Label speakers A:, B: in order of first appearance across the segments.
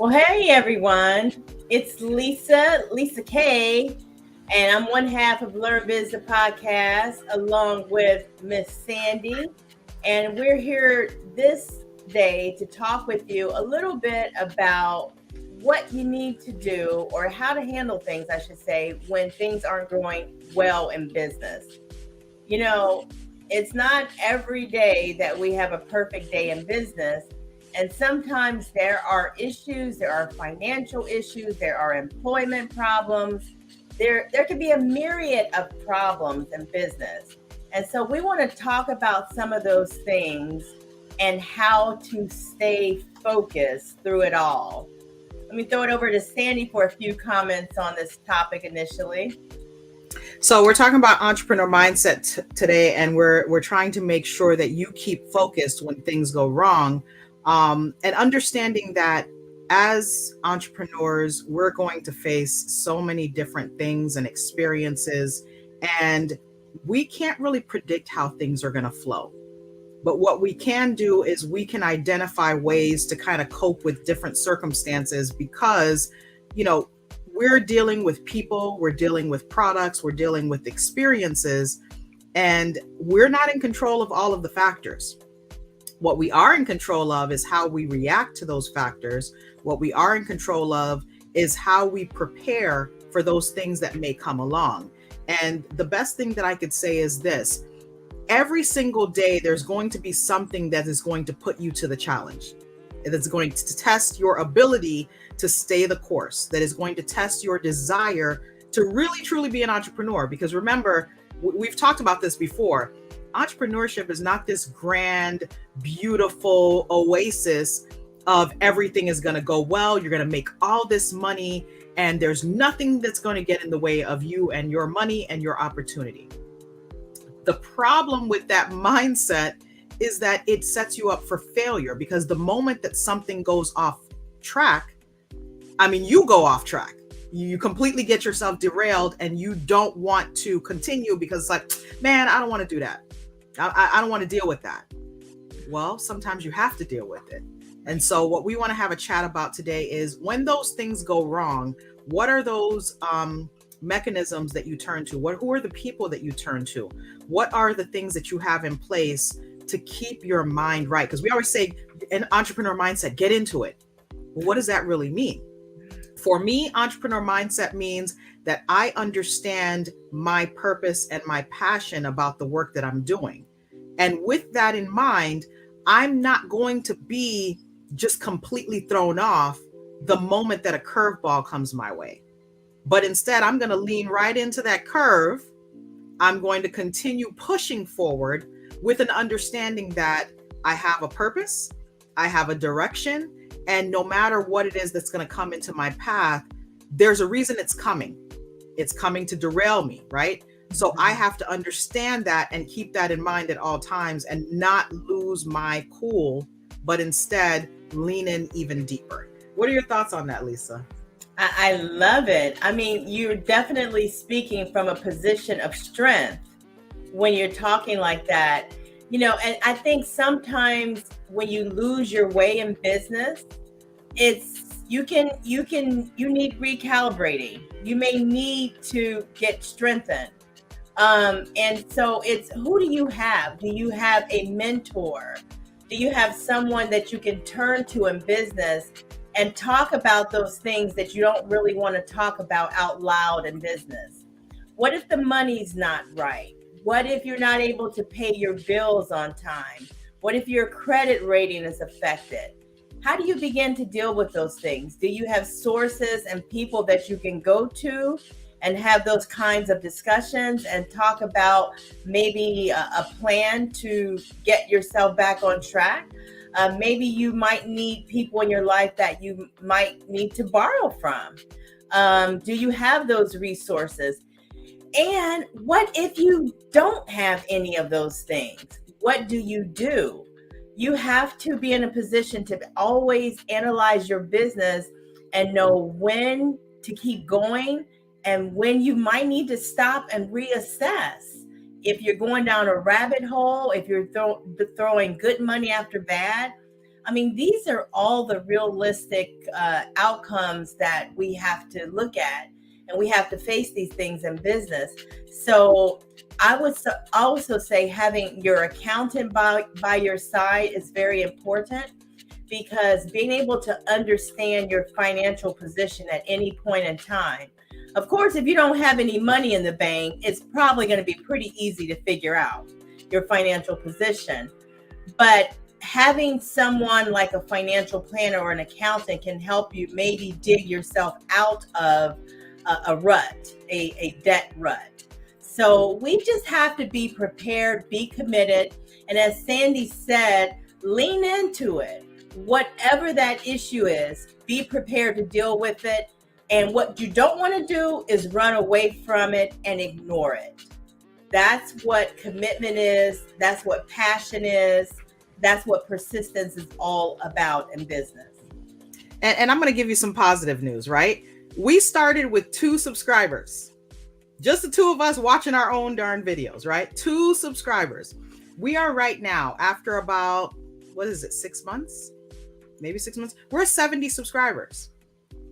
A: Well, hey everyone, it's Lisa K, and I'm one half of LearnBiz The Podcast along with Miss Sandy. And we're here this day to talk with you a little bit about what you need to do or how to handle things, I should say, when things aren't going well in business. You know, it's not every day that we have a perfect day in business. And sometimes there are issues, there are financial issues, there are employment problems. There can be a myriad of problems in business. And so we want to talk about some of those things and how to stay focused through it all. Let me throw it over to Sandy for a few comments on this topic initially.
B: So we're talking about entrepreneur mindset today, and we're trying to make sure that you keep focused when things go wrong. And understanding that as entrepreneurs, we're going to face so many different things and experiences, and we can't really predict how things are going to flow. But what we can do is we can identify ways to kind of cope with different circumstances because, we're dealing with people, we're dealing with products, we're dealing with experiences, and we're not in control of all of the factors. What we are in control of is how we react to those factors. What we are in control of is how we prepare for those things that may come along. And the best thing that I could say is this: every single day, there's going to be something that is going to put you to the challenge. That's going to test your ability to stay the course, that is going to test your desire to really, truly be an entrepreneur. Because remember, we've talked about this before. Entrepreneurship is not this grand, beautiful oasis of everything is going to go well. You're going to make all this money and there's nothing that's going to get in the way of you and your money and your opportunity. The problem with that mindset is that it sets you up for failure, because the moment that something goes off track, you go off track. You completely get yourself derailed and you don't want to continue because it's like, man, I don't want to do that. I don't want to deal with that. Well, sometimes you have to deal with it. And so what we want to have a chat about today is when those things go wrong, what are those mechanisms that you turn to? Who are the people that you turn to? What are the things that you have in place to keep your mind right? Because we always say an entrepreneur mindset, get into it. Well, what does that really mean? For me, entrepreneur mindset means that I understand my purpose and my passion about the work that I'm doing. And with that in mind, I'm not going to be just completely thrown off the moment that a curveball comes my way. But instead, I'm going to lean right into that curve. I'm going to continue pushing forward with an understanding that I have a purpose, I have a direction, and no matter what it is that's going to come into my path, there's a reason it's coming. It's coming to derail me, right? So I have to understand that and keep that in mind at all times and not lose my cool, but instead lean in even deeper. What are your thoughts on that, Lisa?
A: I love it. You're definitely speaking from a position of strength when you're talking like that. And I think sometimes when you lose your way in business, you need recalibrating. You may need to get strengthened. And so it's, who do you have? Do you have a mentor? Do you have someone that you can turn to in business and talk about those things that you don't really want to talk about out loud in business? What if the money's not right? What if you're not able to pay your bills on time? What if your credit rating is affected? How do you begin to deal with those things? Do you have sources and people that you can go to and have those kinds of discussions and talk about maybe a plan to get yourself back on track? Maybe you might need people in your life that you might need to borrow from. Do you have those resources? And what if you don't have any of those things? What do? You have to be in a position to always analyze your business and know when to keep going and when you might need to stop and reassess. If you're going down a rabbit hole, if you're throwing good money after bad, I mean, these are all the realistic outcomes that we have to look at, and we have to face these things in business. So I would also say having your accountant by your side is very important, because being able to understand your financial position at any point in time. Of course, if you don't have any money in the bank, it's probably going to be pretty easy to figure out your financial position. But having someone like a financial planner or an accountant can help you maybe dig yourself out of a rut, a debt rut. So we just have to be prepared, be committed. And as Sandy said, lean into it. Whatever that issue is, be prepared to deal with it. And what you don't want to do is run away from it and ignore it. That's what commitment is. That's what passion is. That's what persistence is all about in business.
B: And I'm going to give you some positive news, right? We started with 2 subscribers. Just the 2 of us watching our own darn videos, right? 2 subscribers. We are right now, after about, 6 months? Maybe 6 months. We're 70 subscribers.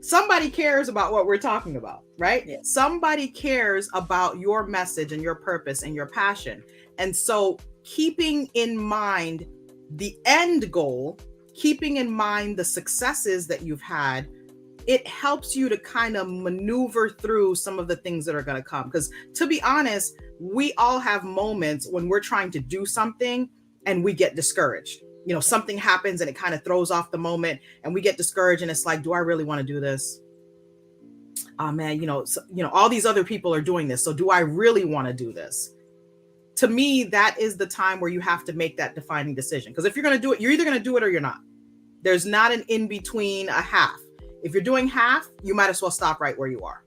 B: Somebody cares about what we're talking about, right?
A: Yeah.
B: Somebody cares about your message and your purpose and your passion. And so keeping in mind the end goal, keeping in mind the successes that you've had, it helps you to kind of maneuver through some of the things that are going to come. Because to be honest, we all have moments when we're trying to do something and we get discouraged. You know, something happens and it kind of throws off the moment and we get discouraged, and it's like, do I really want to do this? Oh man, all these other people are doing this. So do I really want to do this? To me, that is the time where you have to make that defining decision. Because if you're going to do it, you're either going to do it or you're not. There's not an in between, a half. If you're doing half, you might as well stop right where you are.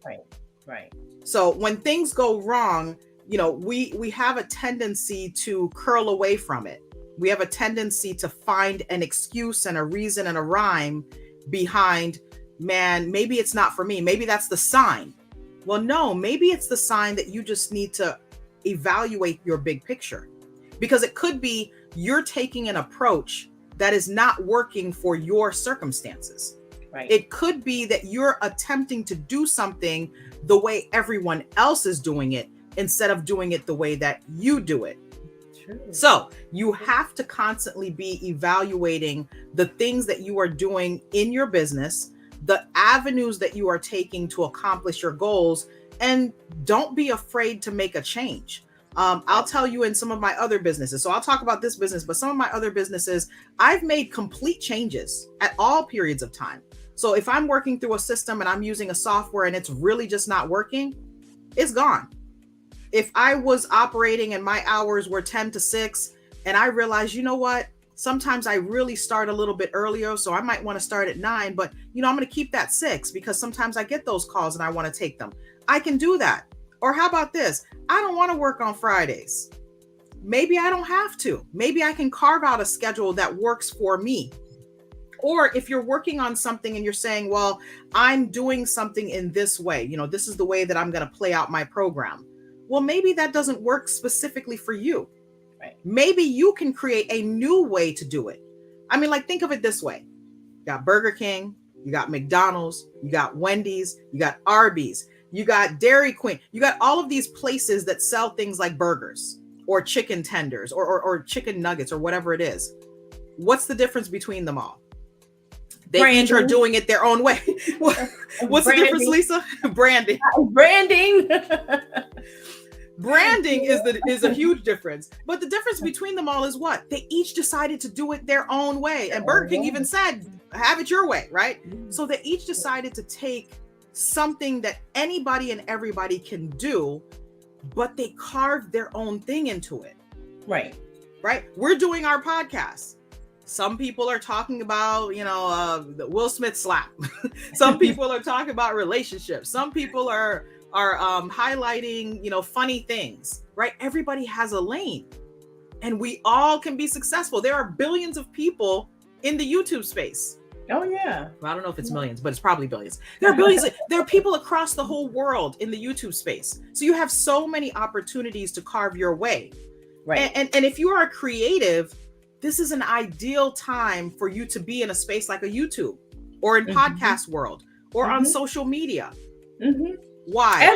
A: Right.
B: So when things go wrong, we have a tendency to curl away from it. We have a tendency to find an excuse and a reason and a rhyme behind, man, maybe it's not for me. Maybe that's the sign. Well, no, maybe it's the sign that you just need to evaluate your big picture, because it could be you're taking an approach that is not working for your circumstances.
A: Right.
B: It could be that you're attempting to do something the way everyone else is doing it instead of doing it the way that you do it.
A: True.
B: So you have to constantly be evaluating the things that you are doing in your business, the avenues that you are taking to accomplish your goals, and don't be afraid to make a change. I'll tell you, in some of my other businesses, so I'll talk about this business, but some of my other businesses, I've made complete changes at all periods of time. So if I'm working through a system and I'm using a software and it's really just not working, it's gone. If I was operating and my hours were 10 to 6 and I realized, you know what, sometimes I really start a little bit earlier, so I might want to start at 9, but I'm going to keep that 6 because sometimes I get those calls and I want to take them. I can do that. Or how about this? I don't want to work on Fridays. Maybe I don't have to. Maybe I can carve out a schedule that works for me. Or if you're working on something and you're saying, well, I'm doing something in this way, this is the way that I'm going to play out my program. Well, maybe that doesn't work specifically for you.
A: Right.
B: Maybe you can create a new way to do it. I mean, think of it this way. You got Burger King, you got McDonald's, you got Wendy's, you got Arby's, you got Dairy Queen, you got all of these places that sell things like burgers or chicken tenders or chicken nuggets or whatever it is. What's the difference between them all? They each are doing it their own way. What's the difference, Lisa? Branding. Branding is a huge difference. But the difference between them all is what? They each decided to do it their own way. And Burger King even said, have it your way, right? So they each decided to take something that anybody and everybody can do, but they carved their own thing into it.
A: Right.
B: We're doing our podcast. Some people are talking about, the Will Smith slap. Some people are talking about relationships. Some people are highlighting, funny things, right? Everybody has a lane and we all can be successful. There are billions of people in the YouTube space.
A: Oh, yeah.
B: Well, I don't know if it's millions, but it's probably billions. There are billions. There are people across the whole world in the YouTube space. So you have so many opportunities to carve your way.
A: Right.
B: And if you are a creative, this is an ideal time for you to be in a space like a YouTube or in podcast world or on social media. Why?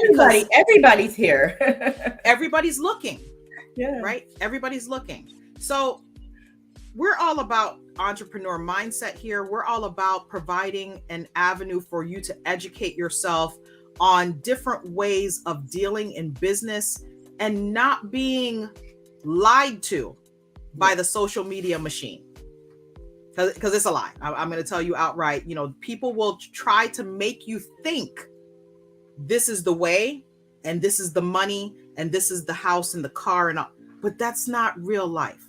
A: Everybody's here.
B: Everybody's looking.
A: Yeah.
B: Right? Everybody's looking. So we're all about entrepreneur mindset here. We're all about providing an avenue for you to educate yourself on different ways of dealing in business and not being lied to by the social media machine. Because it's a lie. I'm going to tell you outright, people will try to make you think this is the way and this is the money and this is the house and the car and all, but that's not real life.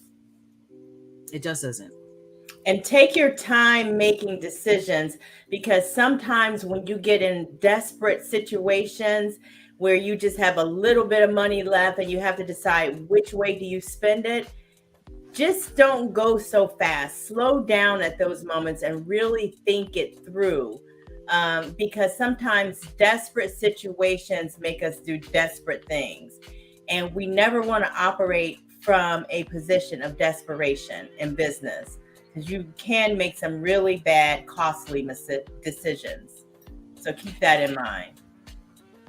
B: It just isn't.
A: And take your time making decisions, because sometimes when you get in desperate situations where you just have a little bit of money left and you have to decide which way do you spend it, just don't go so fast. Slow down at those moments and really think it through. Because sometimes desperate situations make us do desperate things. And we never want to operate from a position of desperation in business, because you can make some really bad, costly decisions. So keep that in mind.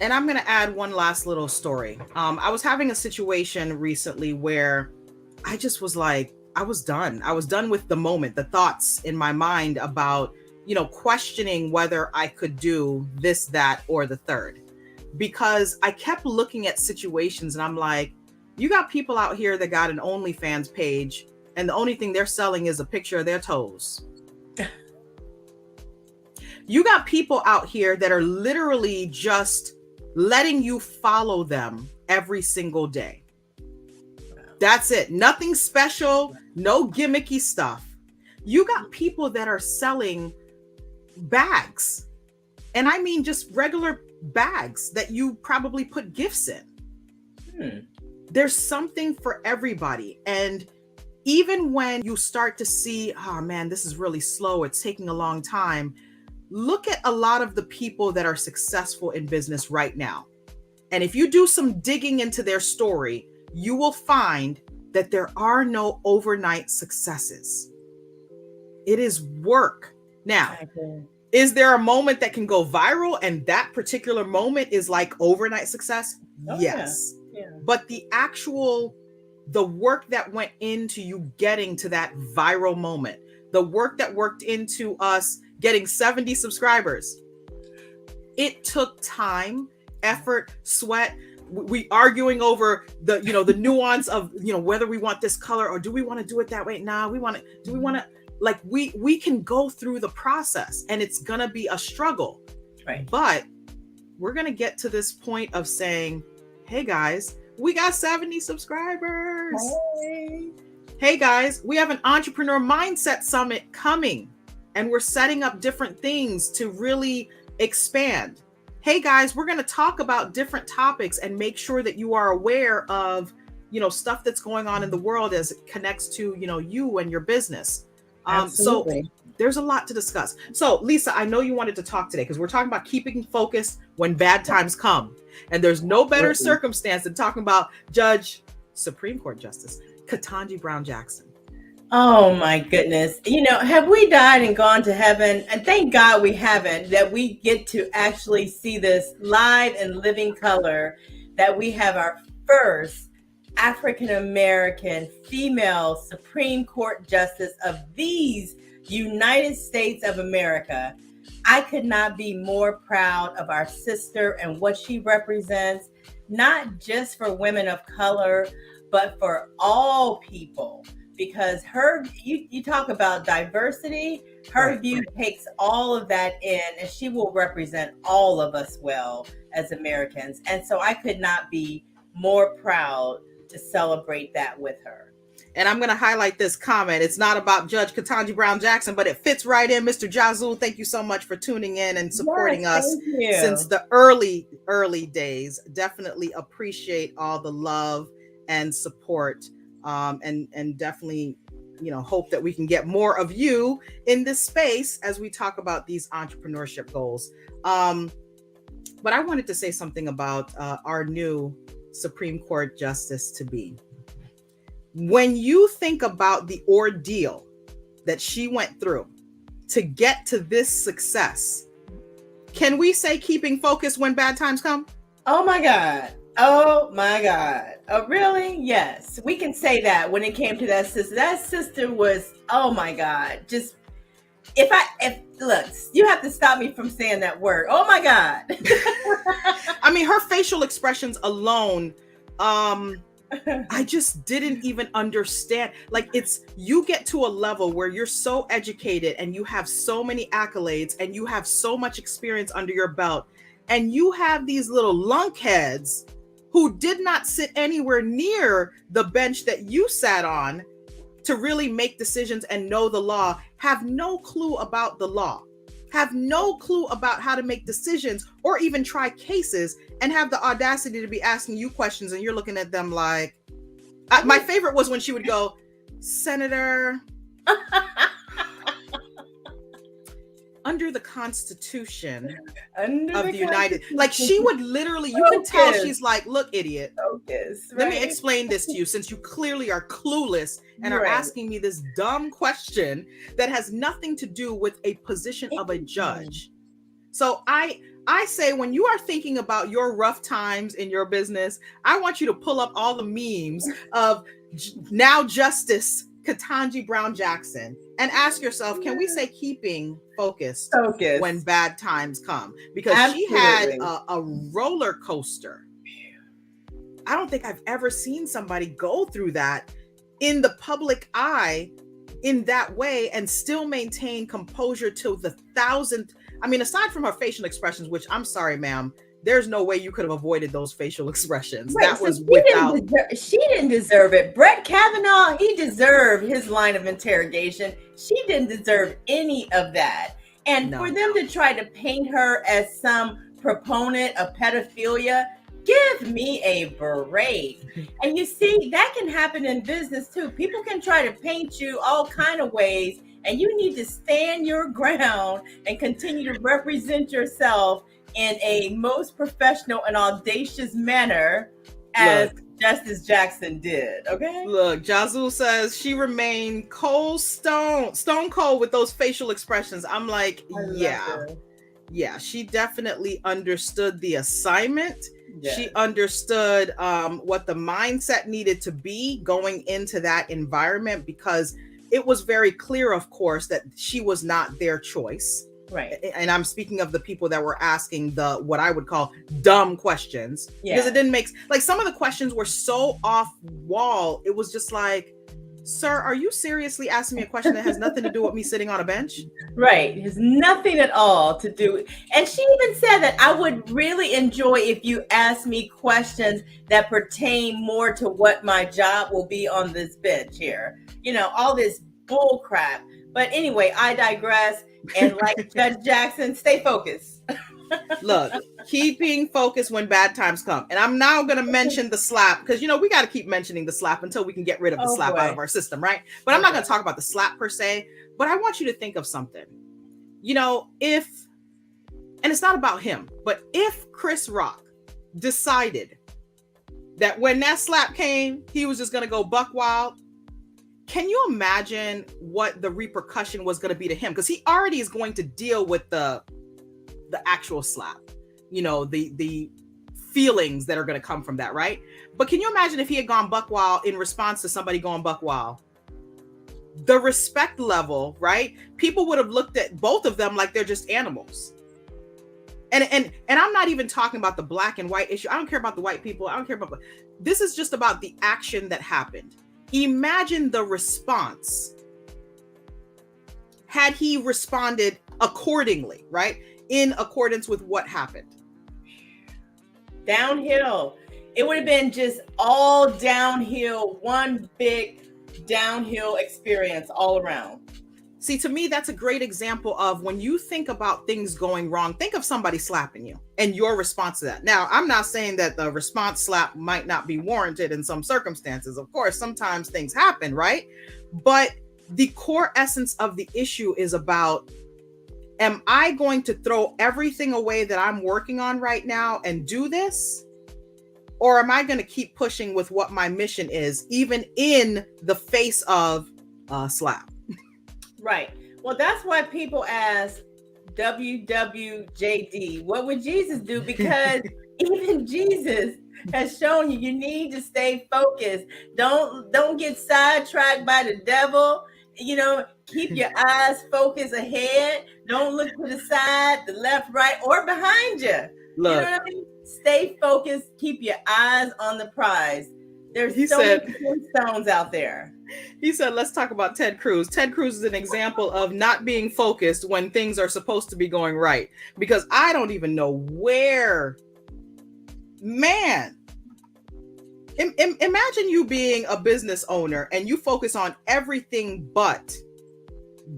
B: And I'm going to add one last little story. I was having a situation recently where I just was like, I was done. I was done with the moment, the thoughts in my mind about, questioning whether I could do this, that, or the third, because I kept looking at situations and I'm like, you got people out here that got an OnlyFans page and the only thing they're selling is a picture of their toes. You got people out here that are literally just letting you follow them every single day. That's it. Nothing special, no gimmicky stuff. You got people that are selling bags. And I mean just regular bags that you probably put gifts in. There's something for everybody. And even when you start to see, oh man, this is really slow, it's taking a long time, look at a lot of the people that are successful in business right now. And if you do some digging into their story, you will find that there are no overnight successes. It is work. Now, is there a moment that can go viral and that particular moment is like overnight success? Yes.
A: Yeah.
B: But the work that went into you getting to that viral moment, the work that worked into us getting 70 subscribers, it took time, effort, sweat. We arguing over the nuance of, whether we want this color or do we want to do it that way? Nah, we can go through the process and it's going to be a struggle.
A: Right.
B: But we're going to get to this point of saying, hey guys, we got 70 subscribers. Hey guys, we have an entrepreneur mindset summit coming and we're setting up different things to really expand. Hey guys, we're going to talk about different topics and make sure that you are aware of, stuff that's going on in the world as it connects to, you and your business. So there's a lot to discuss. So Lisa, I know you wanted to talk today because we're talking about keeping focused when bad times come. And there's no better circumstance than talking about Supreme Court Justice Ketanji Brown Jackson.
A: Oh my goodness. Have we died and gone to heaven? And thank God we haven't, that we get to actually see this live and living color, that we have our first African-American female Supreme Court Justice of these United States of America. I could not be more proud of our sister and what she represents, not just for women of color, but for all people. Because you talk about diversity, her view takes all of that in, and she will represent all of us well as Americans. And so I could not be more proud to celebrate that with her.
B: And I'm going to highlight this comment. It's not about Judge Ketanji Brown Jackson, but it fits right in. Mr. Jazul, thank you so much for tuning in and supporting us since the early days. Definitely appreciate all the love and support. And definitely, hope that we can get more of you in this space as we talk about these entrepreneurship goals. But I wanted to say something about our new Supreme Court Justice to be. When you think about the ordeal that she went through to get to this success, can we say keeping focused when bad times come?
A: Oh my God. Oh my God. Oh, really? Yes. We can say that when it came to that sister. That sister was, oh my God. Just, look, you have to stop me from saying that word. Oh my God.
B: I mean, her facial expressions alone, I just didn't even understand. Like, you get to a level where you're so educated and you have so many accolades and you have so much experience under your belt, and you have these little lunkheads who did not sit anywhere near the bench that you sat on to really make decisions and know the law, have no clue about the law, have no clue about how to make decisions or even try cases, and have the audacity to be asking you questions, and you're looking at them like, my favorite was when she would go, Senator, under the Constitution of the United, like she would literally, you can tell she's like, look, idiot,
A: focus,
B: let me explain this to you, since you clearly are clueless and are asking me this dumb question that has nothing to do with a position of a judge. So I say, when you are thinking about your rough times in your business, I want you to pull up all the memes of now Justice Ketanji Brown Jackson and ask yourself, can we say keeping focused when bad times come? Because she had a roller coaster. I don't think I've ever seen somebody go through that in the public eye in that way and still maintain composure to the thousandth. I mean, aside from her facial expressions, which I'm sorry, ma'am, there's no way you could have avoided those facial expressions. Right, that was without.
A: She didn't deserve it. Brett Kavanaugh, he deserved his line of interrogation. She didn't deserve any of that. And for them to try to paint her as some proponent of pedophilia, give me a break. And you see, that can happen in business too. People can try to paint you all kind of ways, and you need to stand your ground and continue to represent yourself in a most professional and audacious manner, as Justice Jackson did. Okay.
B: Look, Jazul says she remained stone cold with those facial expressions. I'm like, yeah, she definitely understood the assignment. Yes. She understood what the mindset needed to be going into that environment, because it was very clear, of course, that she was not their choice.
A: Right.
B: And I'm speaking of the people that were asking the, what I would call dumb questions, because it didn't make, like, some of the questions were so off wall. It was just like, sir, are you seriously asking me a question that has nothing to do with me sitting on a bench?
A: Right. It has nothing at all to do. And she even said that I would really enjoy if you asked me questions that pertain more to what my job will be on this bench here. You know, all this bull crap. But anyway, I digress. And like Judge Jackson, stay focused.
B: Look, keeping focused when bad times come. And I'm now going to mention the slap, because, you know, we got to keep mentioning the slap until we can get rid of the slap out of our system, right? But I'm not going to talk about the slap per se, but I want you to think of something. You know, and it's not about him, but if Chris Rock decided that when that slap came, he was just going to go buck wild, can you imagine what the repercussion was going to be to him? Because he already is going to deal with the actual slap, you know, the feelings that are going to come from that, right? But can you imagine if he had gone buck wild in response to somebody going buck wild? The respect level, right? People would have looked at both of them like they're just animals. And I'm not even talking about the black and white issue. I don't care about the white people. I don't care about. This is just about the action that happened. Imagine the response had he responded accordingly, right? In accordance with what happened.
A: Downhill. It would have been just all downhill, one big downhill experience all around.
B: See, to me, that's a great example of when you think about things going wrong, think of somebody slapping you and your response to that. Now, I'm not saying that the response slap might not be warranted in some circumstances. Of course, sometimes things happen, right? But the core essence of the issue is about, am I going to throw everything away that I'm working on right now and do this? Or am I going to keep pushing with what my mission is, even in the face of a slap?
A: Right. Well, that's why people ask WWJD, what would Jesus do? Because even Jesus has shown you need to stay focused. Don't get sidetracked by the devil. Keep your eyes focused ahead. Don't look to the side, the left, right, or behind you.
B: Look,
A: you know what I mean? Stay focused. Keep your eyes on the prize. There's many stones out there.
B: He said, let's talk about Ted Cruz. Ted Cruz is an example of not being focused when things are supposed to be going right. Because I don't even know where, man. Imagine you being a business owner and you focus on everything but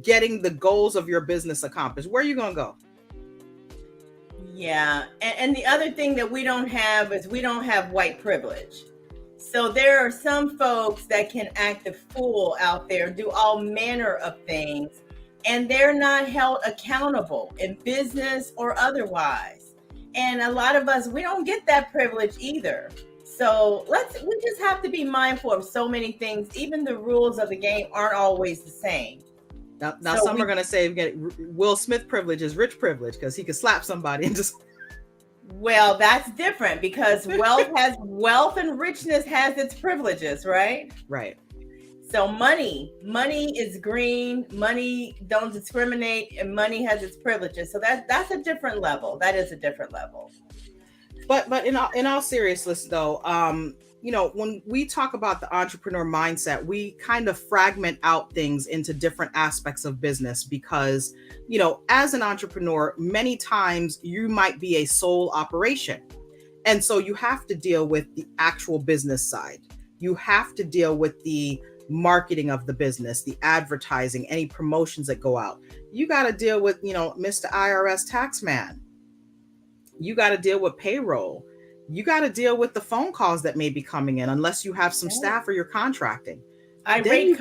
B: getting the goals of your business accomplished. Where are you going to go?
A: Yeah. And the other thing that we don't have is we don't have white privilege. So there are some folks that can act a fool out there, do all manner of things, and they're not held accountable in business or otherwise. And a lot of us, we don't get that privilege either. So we just have to be mindful of so many things. Even the rules of the game aren't always the same.
B: Now so some are going to say Will Smith privilege is rich privilege because he could slap somebody and just...
A: Well, that's different because wealth and richness has its privileges, right?
B: Right.
A: So money is green, money don't discriminate, and money has its privileges. So that's a different level. That is a different level.
B: But in all seriousness though, when we talk about the entrepreneur mindset, we kind of fragment out things into different aspects of business because, as an entrepreneur, many times you might be a sole operation. And so you have to deal with the actual business side. You have to deal with the marketing of the business, the advertising, any promotions that go out. You got to deal with, Mr. IRS tax man. You got to deal with payroll. You got to deal with the phone calls that may be coming in unless you have some staff or you're contracting.
A: Irate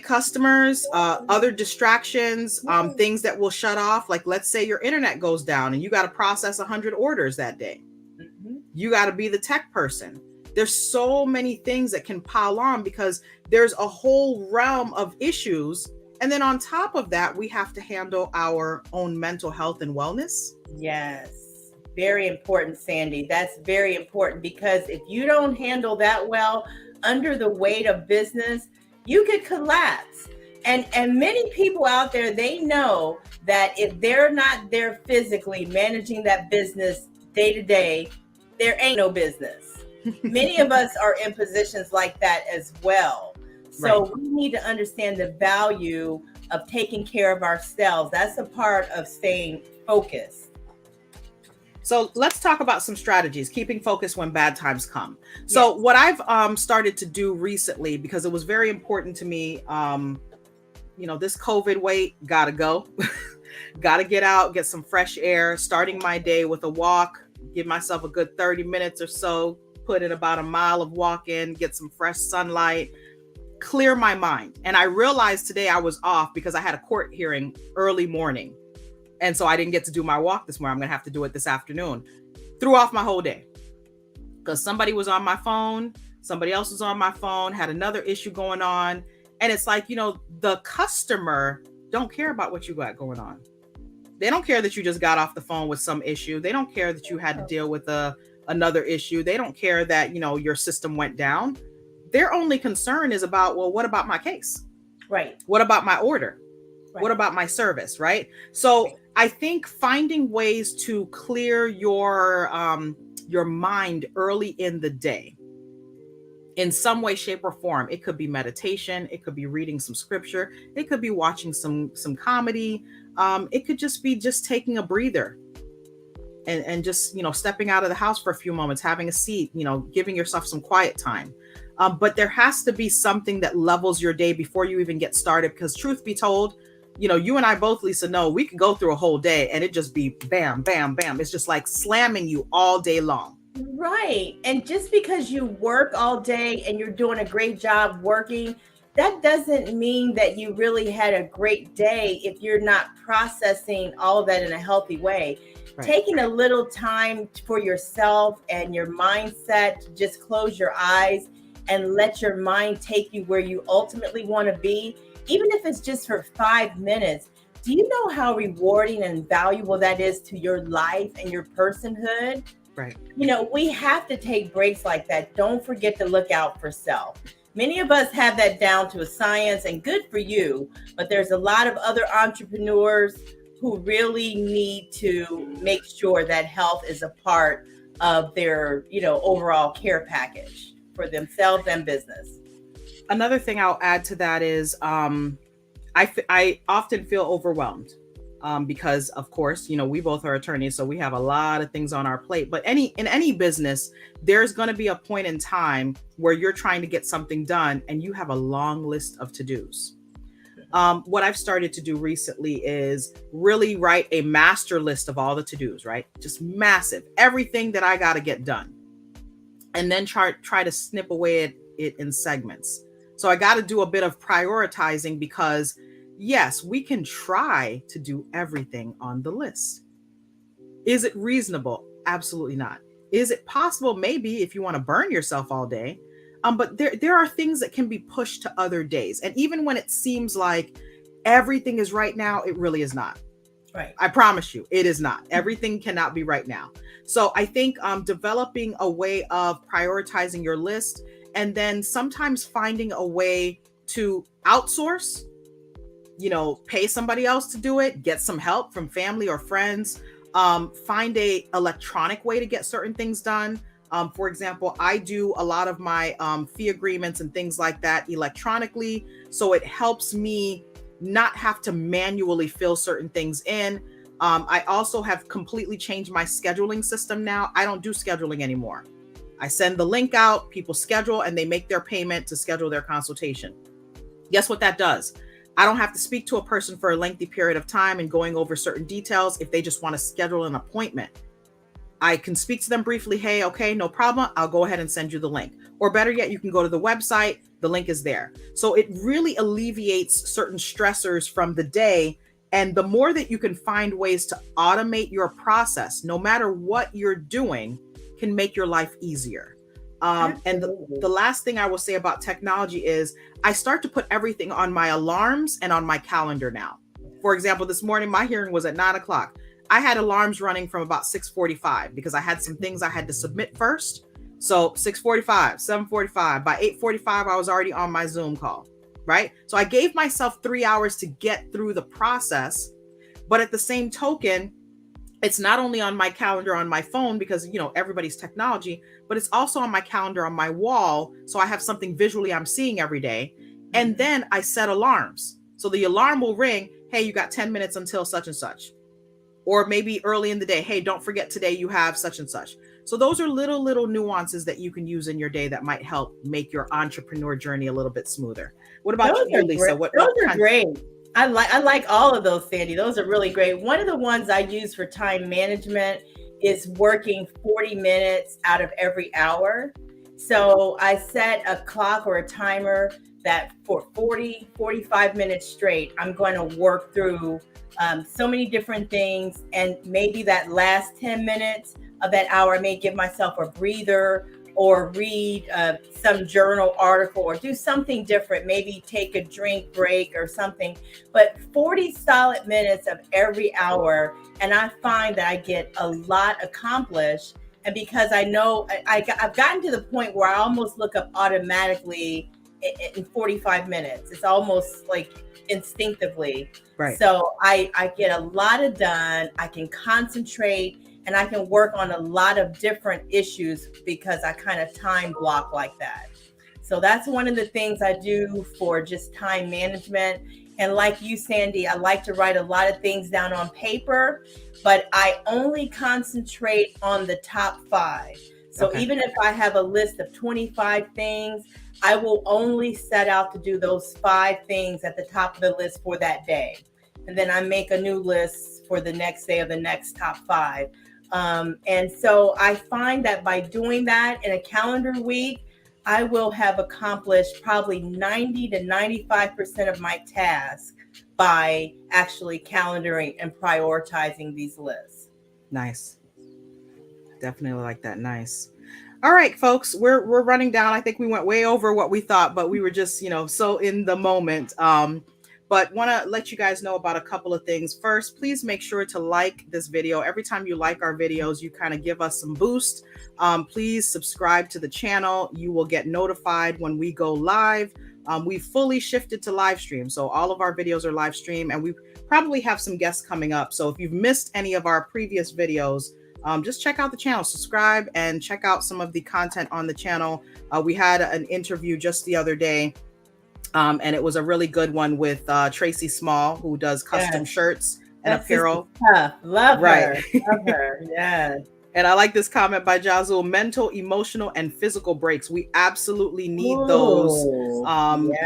B: customers, other distractions, things that will shut off. Like let's say your internet goes down and you got to process 100 orders that day. Mm-hmm. You got to be the tech person. There's so many things that can pile on because there's a whole realm of issues. And then on top of that, we have to handle our own mental health and wellness.
A: Yes. Very important, Sandy. That's very important because if you don't handle that well under the weight of business, you could collapse. And many people out there, they know that if they're not there physically managing that business day to day, there ain't no business. Many of us are in positions like that as well. So we need to understand the value of taking care of ourselves. That's a part of staying focused.
B: So let's talk about some strategies, keeping focus when bad times come. So what I've started to do recently, because it was very important to me, this COVID wait, gotta go, gotta get out, get some fresh air, starting my day with a walk, give myself a good 30 minutes or so, put in about a mile of walk in, get some fresh sunlight, clear my mind. And I realized today I was off because I had a court hearing early morning. And so I didn't get to do my walk this morning. I'm going to have to do it this afternoon. Threw off my whole day because somebody was on my phone. Somebody else was on my phone, had another issue going on. And it's like, the customer don't care about what you got going on. They don't care that you just got off the phone with some issue. They don't care that you had to deal with another issue. They don't care that, your system went down. Their only concern is about, well, what about my case?
A: Right.
B: What about my order? Right. What about my service? Right. So I think finding ways to clear your mind early in the day in some way, shape, or form. It could be meditation. It could be reading some scripture. It could be watching some comedy. It could just be taking a breather and just, stepping out of the house for a few moments, having a seat, giving yourself some quiet time. But there has to be something that levels your day before you even get started, because truth be told, you and I both, Lisa, know we could go through a whole day and it just be bam, bam, bam. It's just like slamming you all day long.
A: Right. And just because you work all day and you're doing a great job working, that doesn't mean that you really had a great day if you're not processing all of that in a healthy way.
B: Right.
A: taking a little time for yourself and your mindset to just close your eyes and let your mind take you where you ultimately want to be, even if it's just for 5 minutes. Do you know how rewarding and valuable that is to your life and your personhood?
B: Right.
A: We have to take breaks like that. Don't forget to look out for self. Many of us have that down to a science, and good for you, but there's a lot of other entrepreneurs who really need to make sure that health is a part of their, overall care package for themselves and business.
B: Another thing I'll add to that is I often feel overwhelmed because, of course, we both are attorneys, so we have a lot of things on our plate. But in any business, there's going to be a point in time where you're trying to get something done and you have a long list of to-dos. What I've started to do recently is really write a master list of all the to-dos, right? Just massive, everything that I got to get done. And then try to snip away at it in segments. So I got to do a bit of prioritizing because, yes, we can try to do everything on the list. Is it reasonable? Absolutely not. Is it possible? Maybe, if you want to burn yourself all day. But there are things that can be pushed to other days. And even when it seems like everything is right now, it really is not.
A: Right.
B: I promise you, it is not. Everything cannot be right now. So I think developing a way of prioritizing your list, and then sometimes finding a way to outsource, pay somebody else to do it, get some help from family or friends, find a electronic way to get certain things done. For example, I do a lot of my fee agreements and things like that electronically. So it helps me not have to manually fill certain things in. I also have completely changed my scheduling system now. I don't do scheduling anymore. I send the link out, people schedule, and they make their payment to schedule their consultation. Guess what that does? I don't have to speak to a person for a lengthy period of time and going over certain details if they just want to schedule an appointment. I can speak to them briefly. Hey, okay, no problem. I'll go ahead and send you the link. Or better yet, you can go to the website. The link is there. So it really alleviates certain stressors from the day. And the more that you can find ways to automate your process, no matter what you're doing, can make your life easier. And the last thing I will say about technology is I start to put everything on my alarms and on my calendar now. For example, this morning, my hearing was at 9:00. I had alarms running from about 6:45 because I had some things I had to submit first. So 6:45, 7:45, by 8:45, I was already on my Zoom call, right? So I gave myself 3 hours to get through the process. But at the same token, it's not only on my calendar on my phone because, everybody's technology, but it's also on my calendar on my wall. So I have something visually I'm seeing every day. And then I set alarms. So the alarm will ring. Hey, you got 10 minutes until such and such. Or maybe early in the day, hey, don't forget today you have such and such. So those are little nuances that you can use in your day that might help make your entrepreneur journey a little bit smoother. What about you, Lisa?
A: Those are great. I like all of those, Sandy. Those are really great. One of the ones I use for time management is working 40 minutes out of every hour. So I set a clock or a timer that for 45 minutes straight, I'm going to work through so many different things. And maybe that last 10 minutes of that hour, I may give myself a breather or read some journal article or do something different, maybe take a drink break or something. But 40 solid minutes of every hour. And I find that I get a lot accomplished. And because I know I've gotten to the point where I almost look up automatically in 45 minutes. It's almost like instinctively.
B: Right.
A: So I get a lot of done. I can concentrate and I can work on a lot of different issues because I kind of time block like that. So that's one of the things I do for just time management. And like you, Sandy, I like to write a lot of things down on paper, but I only concentrate on the top 5. So even if I have a list of 25 things, I will only set out to do those 5 things at the top of the list for that day. And then I make a new list for the next day of the next top 5. And so I find that by doing that in a calendar week, I will have accomplished probably 90 to 95% of my tasks by actually calendaring and prioritizing these lists.
B: Nice. Definitely like that. Nice. All right, folks, we're running down. I think we went way over what we thought, but we were just, so in the moment. But want to let you guys know about a couple of things. First, please make sure to like this video. Every time you like our videos, you kind of give us some boost. Please subscribe to the channel. You will get notified when we go live. We fully shifted to live stream. So all of our videos are live stream, and we probably have some guests coming up. So if you've missed any of our previous videos, just check out the channel, subscribe, and check out some of the content on the channel. We had an interview just the other day, and it was a really good one with Tracy Small, who does custom shirts and apparel.
A: Love her. Love her. Yeah.
B: And I like this comment by Jazul: mental, emotional, and physical breaks. We absolutely need those.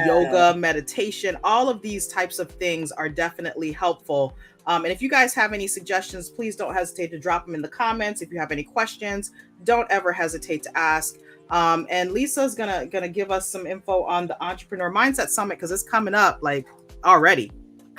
B: Yoga, meditation, all of these types of things are definitely helpful. And if you guys have any suggestions, please don't hesitate to drop them in the comments. If you have any questions, don't ever hesitate to ask. And Lisa's gonna give us some info on the Entrepreneur Mindset Summit, because it's coming up like already.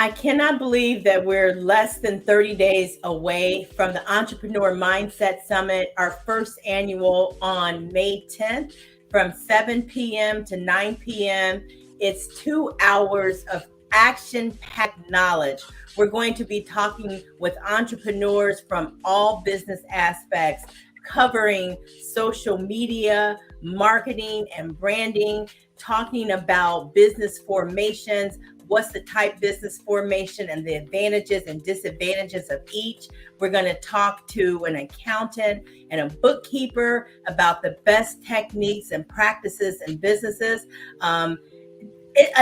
A: I cannot believe that we're less than 30 days away from the Entrepreneur Mindset Summit, our first annual on May 10th from 7 p.m. to 9 p.m. It's 2 hours of action-packed knowledge. We're going to be talking with entrepreneurs from all business aspects, covering social media, marketing, and branding, talking about business formations, what's the type business formation and the advantages and disadvantages of each. We're going to talk to an accountant and a bookkeeper about the best techniques and practices in businesses, a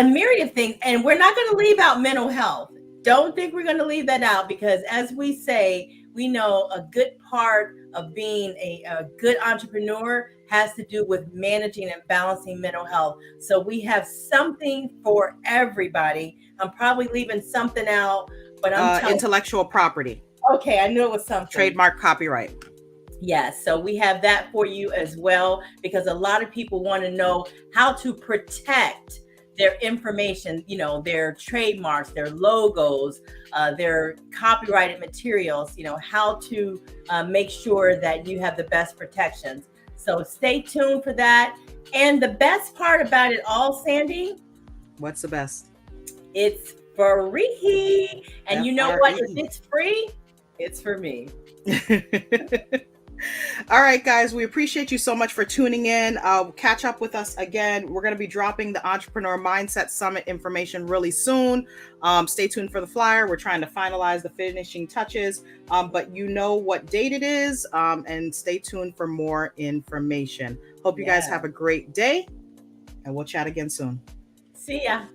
A: myriad of things. And we're not going to leave out mental health. Don't think we're going to leave that out, because as we say, we know a good part of being a good entrepreneur has to do with managing and balancing mental health. So we have something for everybody. I'm probably leaving something out, but I'm
B: intellectual property.
A: Okay, I knew it was something.
B: Trademark, copyright.
A: Yes, so we have that for you as well, because a lot of people want to know how to protect their information, their trademarks, their logos, their copyrighted materials, how to make sure that you have the best protections. So stay tuned for that. And the best part about it all, Sandy?
B: What's the best?
A: It's free. And you know what? If it's free, it's for me.
B: All right, guys, we appreciate you so much for tuning in. Catch up with us again. We're going to be dropping the Entrepreneur Mindset Summit information really soon. Stay tuned for the flyer. We're trying to finalize the finishing touches, but you know what date it is, and stay tuned for more information. Hope you guys have a great day, and we'll chat again soon.
A: See ya.